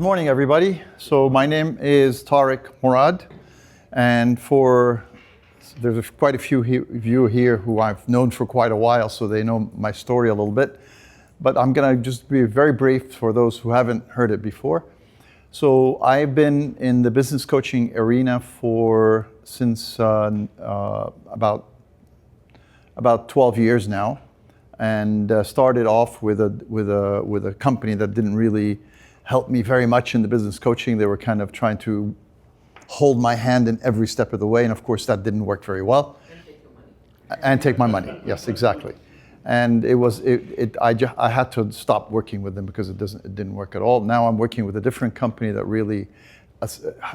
morning, everybody. So my name is Tarek Mourad, and there's quite a few of you here who I've known for quite a while, so they know my story a little bit. But I'm going to just be very brief for those who haven't heard it before. So I've been in the business coaching arena since about 12 years now, and started off with a company that didn't really help me very much in the business coaching. They were kind of trying to hold my hand in every step of the way, and of course that didn't work very well. And take your money. And take my money, yes, exactly. And I had to stop working with them because it didn't work at all. Now I'm working with a different company that really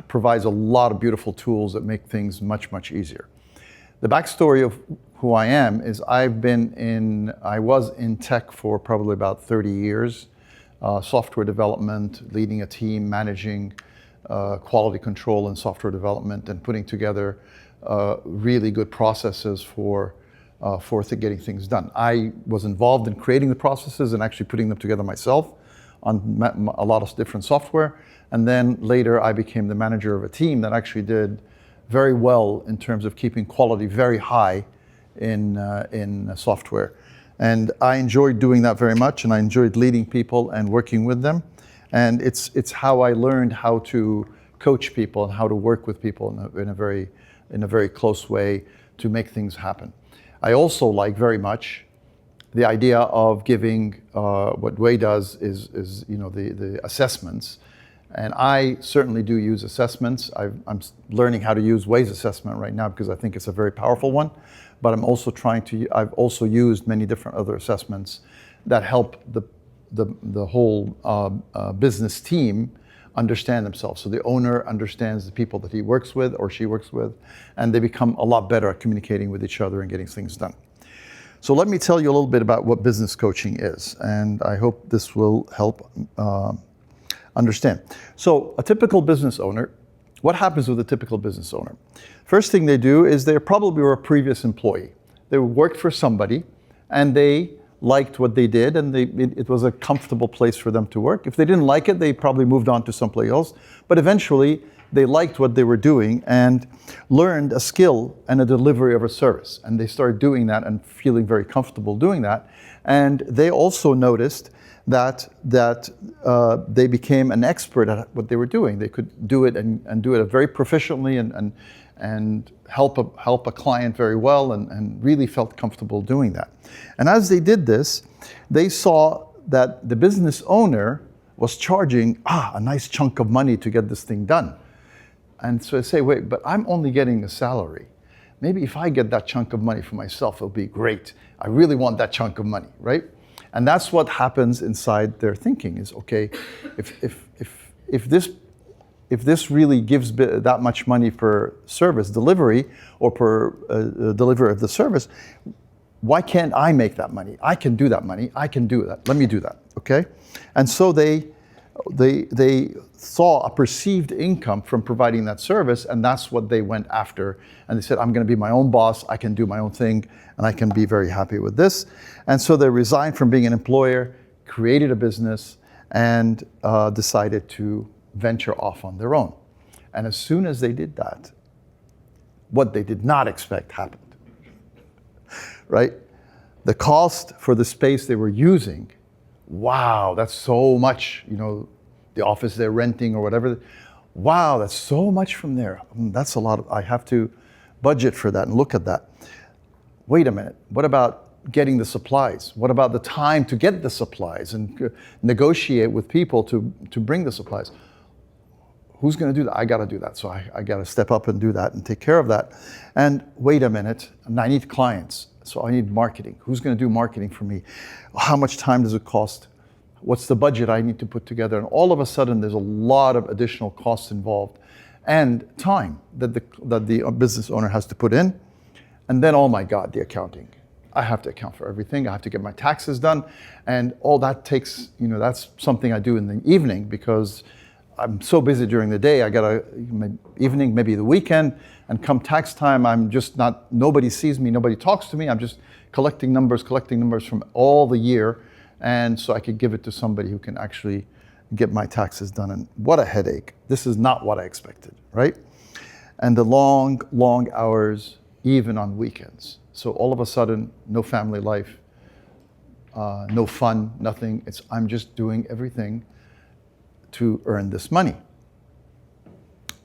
provides a lot of beautiful tools that make things much, much easier. The backstory of who I am is I was in tech for probably about 30 years. Software development, leading a team, managing quality control and software development, and putting together really good processes for getting things done. I was involved in creating the processes and actually putting them together myself on a lot of different software. And then later I became the manager of a team that actually did very well in terms of keeping quality very high in software. And I enjoyed doing that very much, and I enjoyed leading people and working with them. And it's how I learned how to coach people and how to work with people in a very close way to make things happen. I also like very much the idea of giving what Way does is the assessments. And I certainly do use assessments. I'm learning how to use Way's assessment right now because I think it's a very powerful one. But I've also used many different other assessments that help the whole business team understand themselves. So the owner understands the people that he works with or she works with, and they become a lot better at communicating with each other and getting things done. So let me tell you a little bit about what business coaching is, and I hope this will help understand. So a typical business owner, what happens with a typical business owner? First thing they do is they probably were a previous employee. They worked for somebody and they liked what they did, and it was a comfortable place for them to work. If they didn't like it, they probably moved on to someplace else. But eventually they liked what they were doing and learned a skill and a delivery of a service. And they started doing that and feeling very comfortable doing that. And they also noticed that they became an expert at what they were doing. They could do it and do it very proficiently and help a client very well and really felt comfortable doing that. And as they did this, they saw that the business owner was charging a nice chunk of money to get this thing done. And so I say, wait, but I'm only getting a salary. Maybe if I get that chunk of money for myself, it'll be great. I really want that chunk of money, right? And that's what happens inside their thinking is, okay, if this really gives that much money per service delivery or per delivery of the service, why can't I make that money? I can do that money. I can do that. Let me do that, okay? And so they saw a perceived income from providing that service, and that's what they went after. And they said, I'm going to be my own boss. I can do my own thing, and I can be very happy with this. And so they resigned from being an employer, created a business, and decided to venture off on their own. And as soon as they did that, what they did not expect happened, right? The cost for the space they were using, wow, that's so much, the office they're renting or whatever. Wow, that's so much from there. That's a lot. I have to budget for that and look at that. Wait a minute, what about getting the supplies? What about the time to get the supplies and negotiate with people to bring the supplies? Who's going to do that? I got to do that. So I got to step up and do that and take care of that. And wait a minute, I need clients. So I need marketing. Who's going to do marketing for me? How much time does it cost? What's the budget I need to put together? And all of a sudden, there's a lot of additional costs involved and time that the business owner has to put in. And then, oh my God, the accounting. I have to account for everything. I have to get my taxes done. And all that takes, that's something I do in the evening because I'm so busy during the day. I got to evening, maybe the weekend, and come tax time, I'm just not, nobody sees me, nobody talks to me. I'm just collecting numbers from all the year. And so I could give it to somebody who can actually get my taxes done. And what a headache. This is not what I expected, right? And the long, long hours, even on weekends. So all of a sudden, no family life, no fun, nothing. I'm just doing everything to earn this money.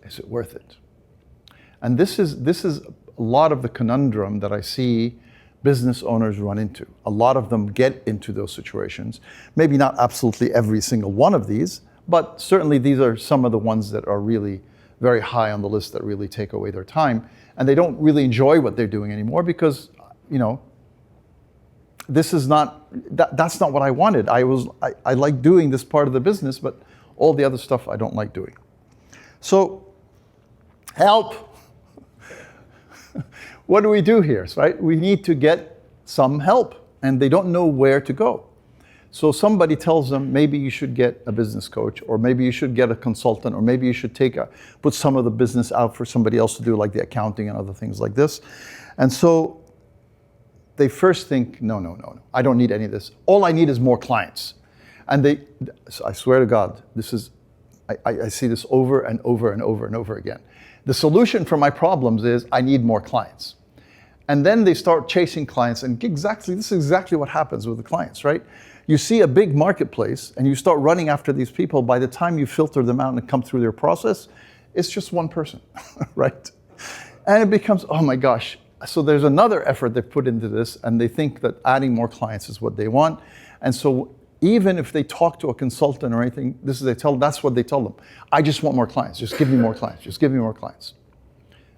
Is it worth it? And this is a lot of the conundrum that I see business owners run into. A lot of them get into those situations. Maybe not absolutely every single one of these, but certainly these are some of the ones that are really very high on the list that really take away their time. And they don't really enjoy what they're doing anymore because, this is not, that's not what I wanted. I like doing this part of the business, but all the other stuff I don't like doing. So, help. What do we do here, right? We need to get some help, and they don't know where to go. So somebody tells them, maybe you should get a business coach, or maybe you should get a consultant, or maybe you should put some of the business out for somebody else to do, like the accounting and other things like this. And so they first think, no, I don't need any of this. All I need is more clients. And I swear to God, I see this over and over and over and over again. The solution for my problems is I need more clients. And then they start chasing clients, and this is exactly what happens with the clients, right? You see a big marketplace and you start running after these people. By the time you filter them out and come through their process, it's just one person, right? And it becomes, oh my gosh. So there's another effort they've put into this, and they think that adding more clients is what they want. And so even if they talk to a consultant or anything, that's what they tell them. I just want more clients. Just give me more clients. Just give me more clients.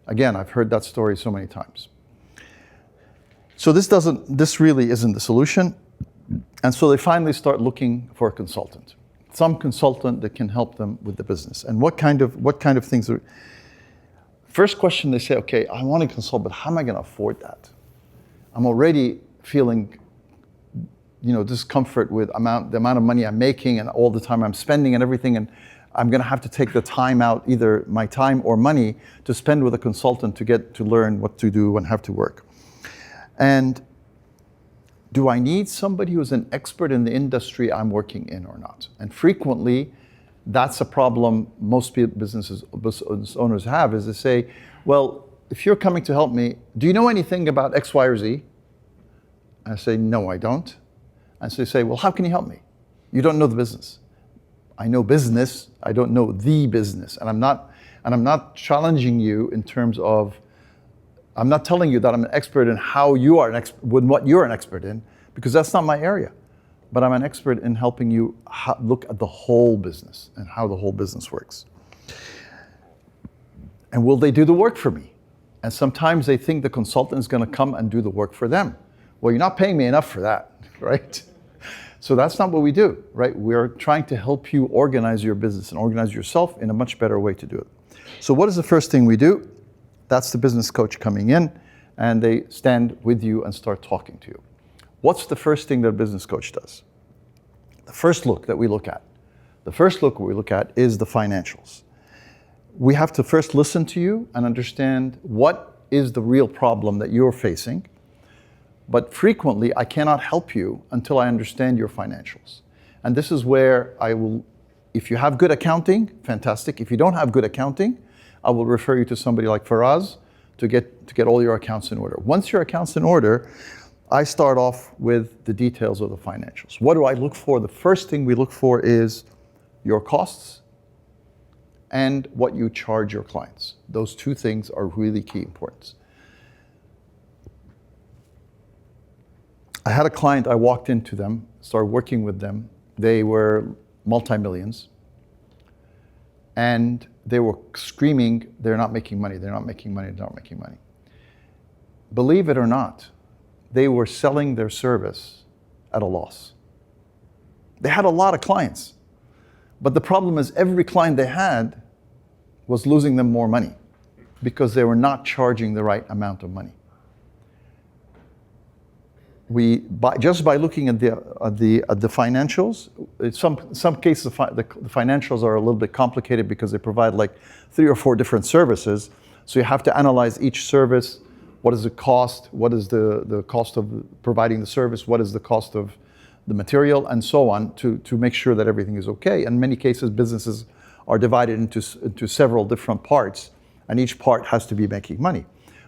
Again, I've heard that story so many times. So this really isn't the solution. And so they finally start looking for a consultant. Some consultant that can help them with the business. And what kind of things are... First question, they say, okay, I want to consult, but how am I going to afford that? I'm already feeling discomfort with the amount of money I'm making and all the time I'm spending and everything, and I'm going to have to take the time out, either my time or money, to spend with a consultant to get to learn what to do and have to work. And do I need somebody who's an expert in the industry I'm working in or not? And frequently, that's a problem most business owners have, is they say, well, if you're coming to help me, do you know anything about X, Y, or Z? I say, no, I don't. And so they say, well, how can you help me? You don't know the business. I know business, I don't know the business. And I'm not challenging you in terms of, I'm not telling you that I'm an expert in how you are what you're an expert in, because that's not my area. But I'm an expert in helping you look at the whole business and how the whole business works. And will they do the work for me? And sometimes they think the consultant is going to come and do the work for them. Well, you're not paying me enough for that, right? So that's not what we do, right? We're trying to help you organize your business and organize yourself in a much better way to do it. So what is the first thing we do? That's the business coach coming in, and they stand with you and start talking to you. What's the first thing that a business coach does? The first look we look at is the financials. We have to first listen to you and understand what is the real problem that you're facing. But frequently, I cannot help you until I understand your financials. And this is where if you have good accounting, fantastic. If you don't have good accounting, I will refer you to somebody like Faraz to get all your accounts in order. Once your account's in order, I start off with the details of the financials. What do I look for? The first thing we look for is your costs and what you charge your clients. Those two things are really key importance. I had a client, I walked into them, started working with them. They were multi-millions. And they were screaming, they're not making money, they're not making money, they're not making money. Believe it or not, they were selling their service at a loss. They had a lot of clients, but the problem is every client they had was losing them more money because they were not charging the right amount of money. Just by looking at the financials, in some cases the financials are a little bit complicated because they provide like 3 or 4 different services. So you have to analyze each service. What is the cost? What is the cost of providing the service? What is the cost of the material, and so on to make sure that everything is okay. In many cases, businesses are divided into several different parts, and each part has to be making money.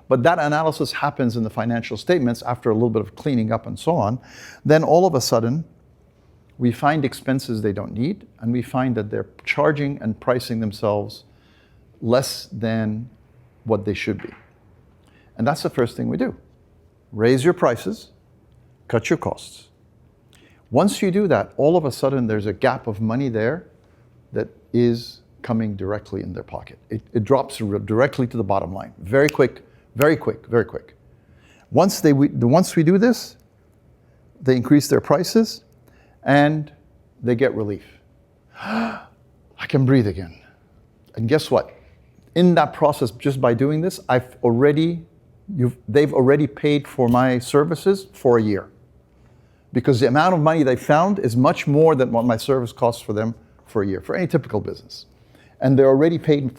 But that analysis happens in the financial statements after a little bit of cleaning up and so on. Then all of a sudden, we find expenses they don't need, and we find that they're charging and pricing themselves less than what they should be. And that's the first thing we do. Raise your prices, cut your costs. Once you do that, all of a sudden there's a gap of money there that is coming directly in their pocket. It drops directly to the bottom line. Very quick, very quick, very quick. Once we do this, they increase their prices and they get relief. I can breathe again. And guess what? In that process, just by doing this, they've already paid for my services for a year. Because the amount of money they found is much more than what my service costs for them for a year, for any typical business. And they're already paid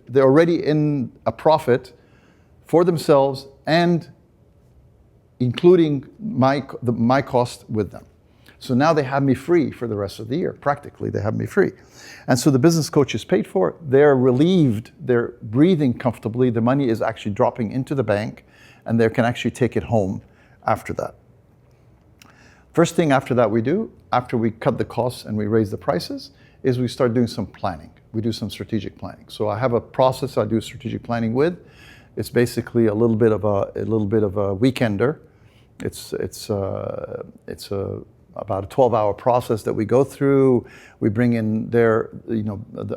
they're already in a profit for themselves and including my cost with them. So now they have me free for the rest of the year. Practically, they have me free. And so the business coach is paid for, they're relieved, they're breathing comfortably, the money is actually dropping into the bank, and they can actually take it home after that. First thing after that we do, after we cut the costs and we raise the prices, is we start doing some planning. We do some strategic planning. So I have a process I do strategic planning with. It's basically a little bit of a weekender. It's about a 12-hour process that we go through. We bring in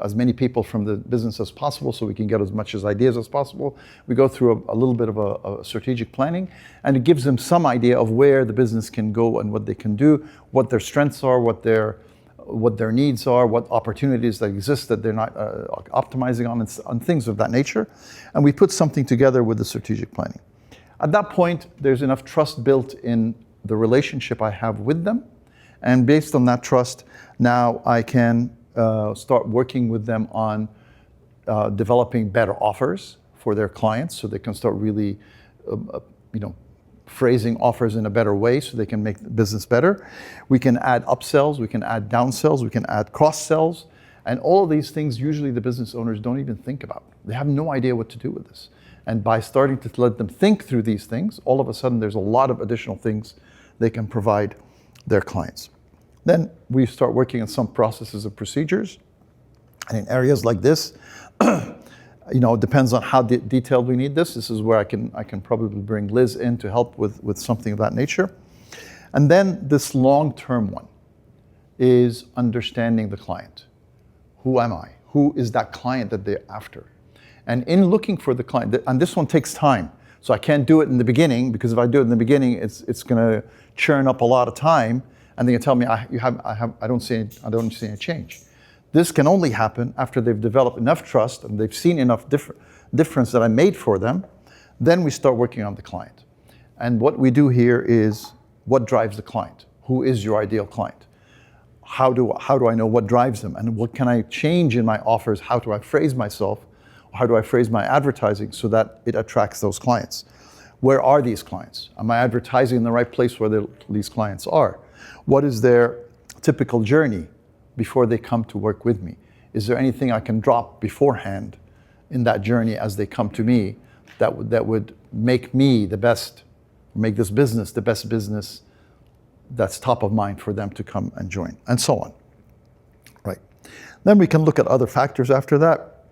as many people from the business as possible so we can get as much ideas as possible. We go through a little bit of a strategic planning, and it gives them some idea of where the business can go and what they can do, what their strengths are, what their needs are, what opportunities that exist that they're not optimizing on, and things of that nature. And we put something together with the strategic planning. At that point, there's enough trust built in the relationship I have with them. And based on that trust, now I can start working with them on developing better offers for their clients so they can start really, phrasing offers in a better way so they can make the business better. We can add upsells, we can add downsells, we can add cross-sells. And all of these things, usually the business owners don't even think about. They have no idea what to do with this. And by starting to let them think through these things, all of a sudden there's a lot of additional things they can provide their clients. Then we start working on some processes and procedures. And in areas like this, it depends on how detailed we need this. This is where I can probably bring Liz in to help with something of that nature. And then this long-term one is understanding the client. Who am I? Who is that client that they're after? And in looking for the client, and this one takes time. So I can't do it in the beginning, because if I do it in the beginning, it's going to churn up a lot of time, and then you tell me I don't see any change. This can only happen after they've developed enough trust and they've seen enough difference that I made for them. Then we start working on the client. And what we do here is, what drives the client? Who is your ideal client? How do I know what drives them? And what can I change in my offers? How do I phrase myself? How do I phrase my advertising so that it attracts those clients? Where are these clients? Am I advertising in the right place where these clients are? What is their typical journey before they come to work with me? Is there anything I can drop beforehand in that journey as they come to me that would make me make this business the best business that's top of mind for them to come and join, and so on. Right. Then we can look at other factors after that.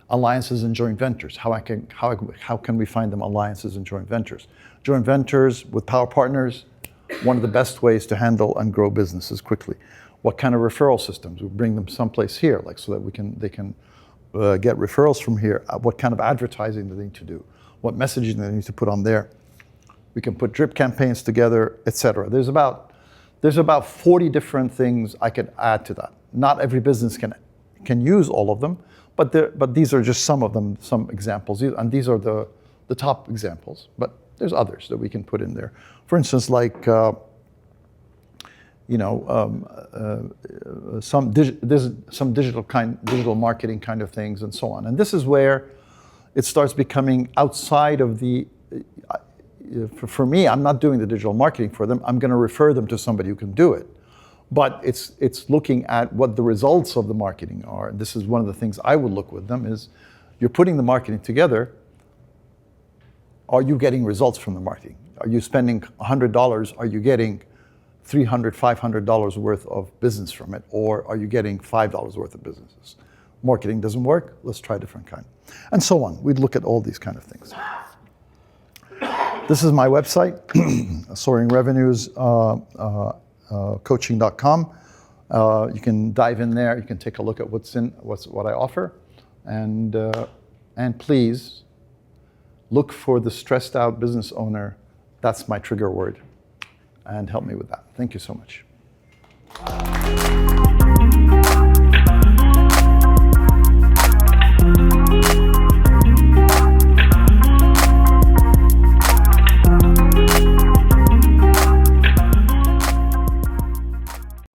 Alliances and joint ventures. How can we find them alliances and joint ventures? Joint ventures with power partners, one of the best ways to handle and grow businesses quickly. What kind of referral systems? We bring them someplace here, so that they can get referrals from here. What kind of advertising do they need to do? What messaging do they need to put on there? We can put drip campaigns together, etc. There's about 40 different things I could add to that. Not every business can use all of them, but these are just some of them, some examples, and these are the top examples. But there's others that we can put in there. For instance, like some digital marketing kind of things, and so on. And this is where it starts becoming outside of for me, I'm not doing the digital marketing for them. I'm going to refer them to somebody who can do it. But it's looking at what the results of the marketing are. And this is one of the things I would look with them is, you're putting the marketing together. Are you getting results from the marketing? Are you spending $100? Are you getting $300, $500 worth of business from it? Or are you getting $5 worth of businesses? Marketing doesn't work, let's try a different kind. And so on. We'd look at all these kind of things. This is my website, Soaring Revenues, coaching.com. You can dive in there, you can take a look at what I offer. And please look for the stressed out business owner. That's my trigger word. And help me with that. Thank you so much.